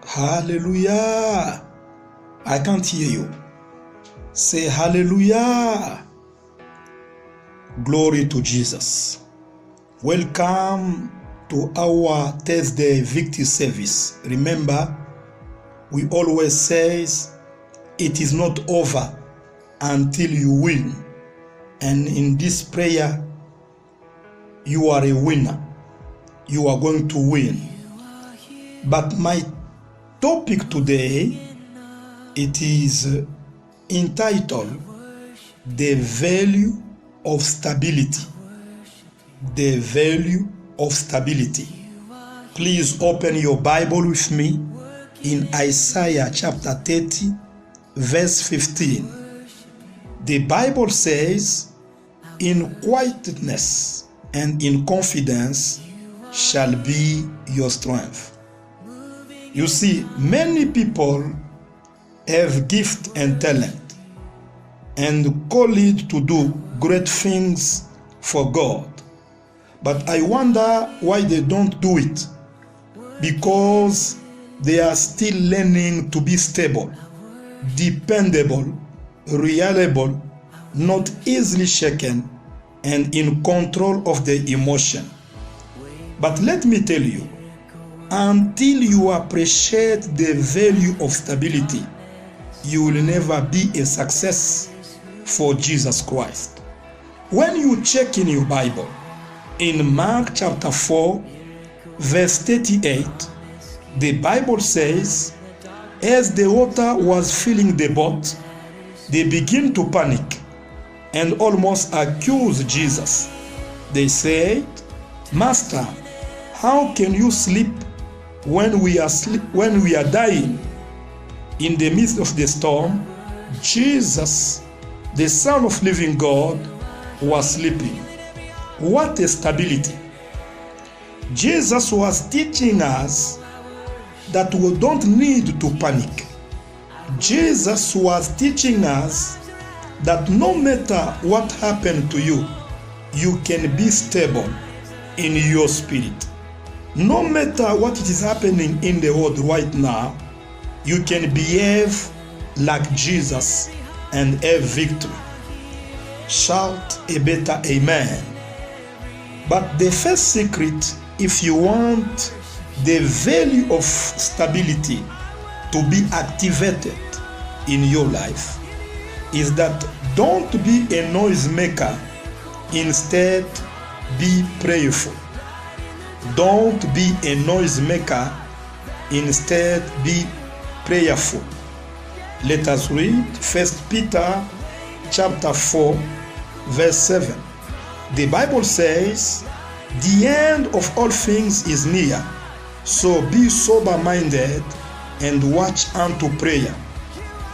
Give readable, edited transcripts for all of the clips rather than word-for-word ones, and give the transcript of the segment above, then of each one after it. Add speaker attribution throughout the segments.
Speaker 1: Hallelujah. I can't hear you. Say hallelujah. Glory to Jesus. Welcome to our Thursday Victory Service. Remember, we always say it is not over until you win. And in this prayer, you are a winner. You are going to win. But my topic today, it is entitled The Value of Stability. The Value of Stability. Please open your Bible with me in Isaiah chapter 30, verse 15. The Bible says, "In quietness and in confidence shall be your strength." You see, many people have gift and talent and call it to do great things for God. But I wonder why they don't do it. Because they are still learning to be stable, dependable, reliable, not easily shaken, and in control of their emotion. But let me tell you, until you appreciate the value of stability, you will never be a success for Jesus Christ. When you check in your Bible, in Mark chapter 4, verse 38, the Bible says, as the water was filling the boat, they began to panic and almost accuse Jesus. They said, "Master, how can you sleep when we are dying?" In the midst of the storm, Jesus, the Son of living God, was sleeping. What a stability! Jesus was teaching us that we don't need to panic. Jesus was teaching us that no matter what happened to you, you can be stable in your spirit. No matter what is happening in the world right now, you can behave like Jesus and have victory. Shout a better amen. But the first secret, if you want the value of stability to be activated in your life, is that don't be a noisemaker, instead be prayerful. Don't be a noisemaker, instead be prayerful. Let us read 1 Peter chapter 4, verse 7. The Bible says, "The end of all things is near, so be sober-minded and watch unto prayer."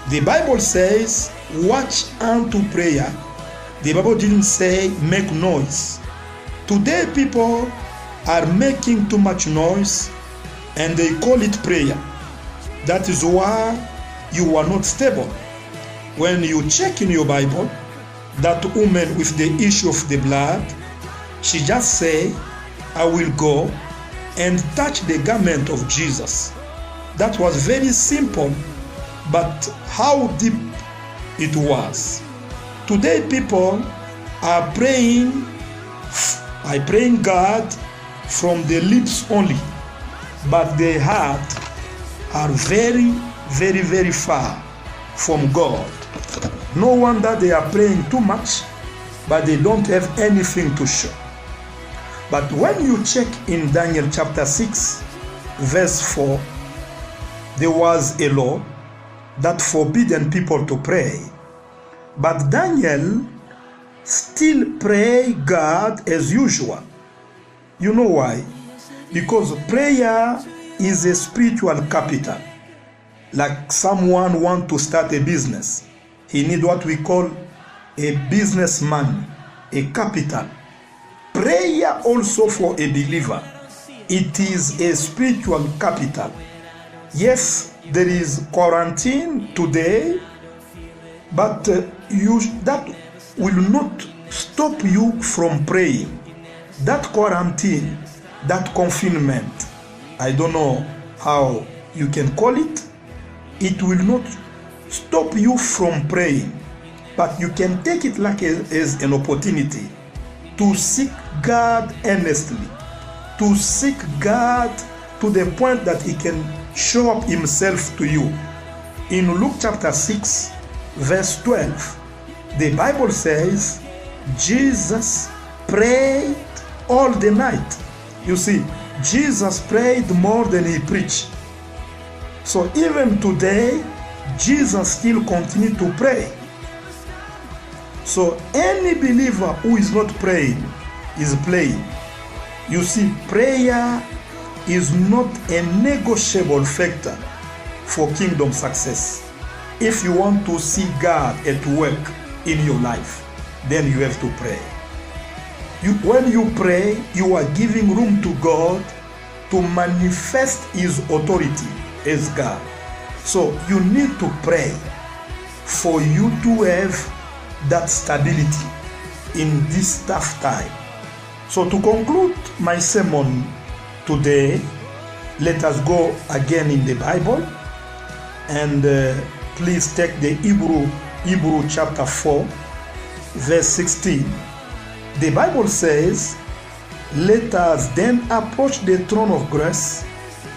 Speaker 1: The Bible says, watch unto prayer. The Bible didn't say make noise. Today people are making too much noise and they call it prayer. That is why you are not stable. When you check in your Bible, that woman with the issue of the blood, she just say, "I will go and touch the garment of Jesus." That was very simple, but how deep it was. Today people are praying God from the lips only, but their heart are very, very, very far from God. No wonder they are praying too much, but they don't have anything to show. But when you check in Daniel chapter 6, verse 4, there was a law that forbidden people to pray. But Daniel still prayed God as usual. You know why? Because prayer is a spiritual capital. Like someone want to start a business, he need what we call a businessman, a capital. Prayer also for a believer, it is a spiritual capital. Yes, there is quarantine today, but that will not stop you from praying. That quarantine, that confinement, I don't know how you can call it. It will not stop you from praying, but you can take it like as an opportunity to seek God earnestly, to seek God to the point that He can show up Himself to you. In Luke chapter 6, verse 12, the Bible says, Jesus prayed all the night. You see, Jesus prayed more than He preached. So even today, Jesus still continues to pray. So any believer who is not praying is playing. You see, prayer is not a negotiable factor for kingdom success. If you want to see God at work in your life, then you have to pray. When you pray, you are giving room to God to manifest His authority as God. So you need to pray for you to have that stability in this tough time. So to conclude my sermon today, let us go again in the Bible, and please take the Hebrew chapter 4, verse 16. The Bible says, let us then approach the throne of grace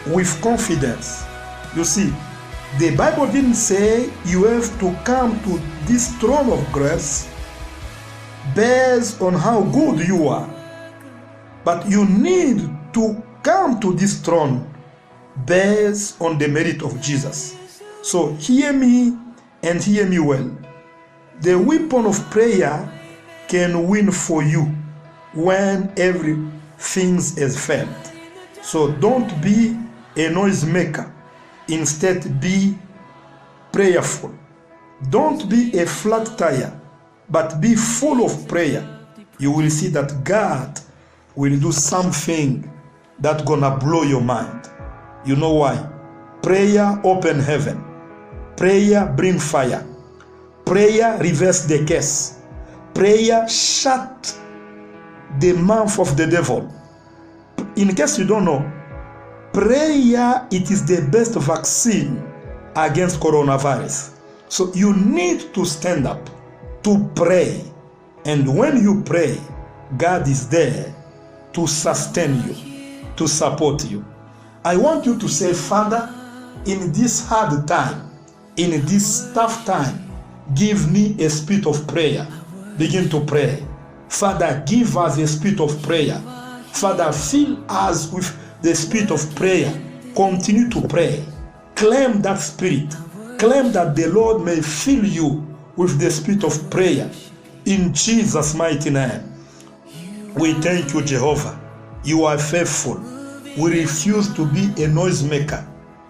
Speaker 1: with confidence. You see, the Bible didn't say you have to come to this throne of grace based on how good you are, but you need to come to this throne based on the merit of Jesus. So hear me and hear me well. The weapon of prayer can win for you when everything has failed. So don't be a noisemaker. Instead, be prayerful. Don't be a flat tire, but be full of prayer. You will see that God will do something that's gonna blow your mind. You know why? Prayer open heaven. Prayer bring fire. Prayer reverse the case. Prayer shut the mouth of the devil. In case you don't know, prayer, it is the best vaccine against coronavirus. So you need to stand up to pray. And when you pray, God is there to sustain you, to support you. I want you to say, Father, in this hard time, in this tough time, give me a spirit of prayer. Begin to pray. Father, give us a spirit of prayer. Father, fill us with the spirit of prayer. Continue to pray. Claim that spirit. Claim that the Lord may fill you with the spirit of prayer. In Jesus' mighty name. We thank you, Jehovah. You are faithful. We refuse to be a noisemaker.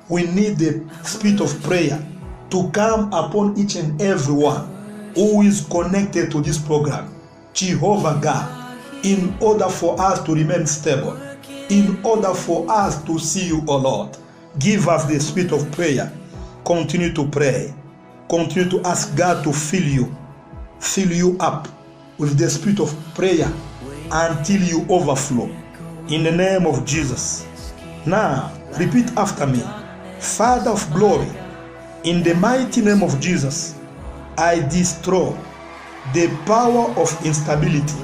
Speaker 1: We need the spirit of prayer to come upon each and every one who is connected to this program. Jehovah God, in order for us to remain stable, in order for us to see you, O Lord, give us the spirit of prayer. Continue to pray. Continue to ask God to fill you up with the spirit of prayer until you overflow. In the name of Jesus. Now, repeat after me. Father of glory, in the mighty name of Jesus, I destroy the power of instability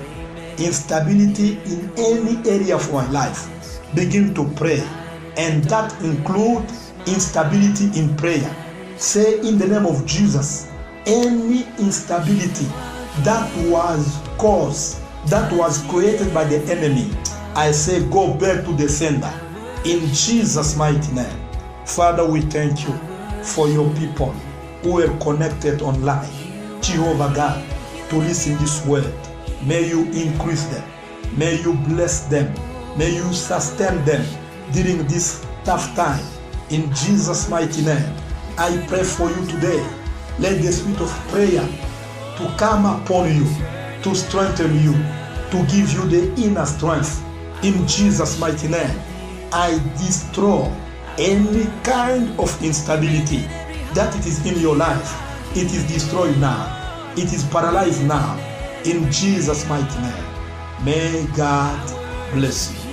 Speaker 1: in any area of my life. Begin to pray, and that includes instability in prayer. Say, in the name of Jesus, any instability that was caused, that was created by the enemy, I say go back to the sender in Jesus' mighty name. Father, we thank you for your people who are connected online. Jehovah God, to listen this word. May you increase them. May you bless them. May you sustain them during this tough time. In Jesus' mighty name, I pray for you today. Let the spirit of prayer to come upon you, to strengthen you, to give you the inner strength. In Jesus' mighty name, I destroy any kind of instability that it is in your life. It is destroyed now. It is paralyzed now. In Jesus' mighty name. May God bless you.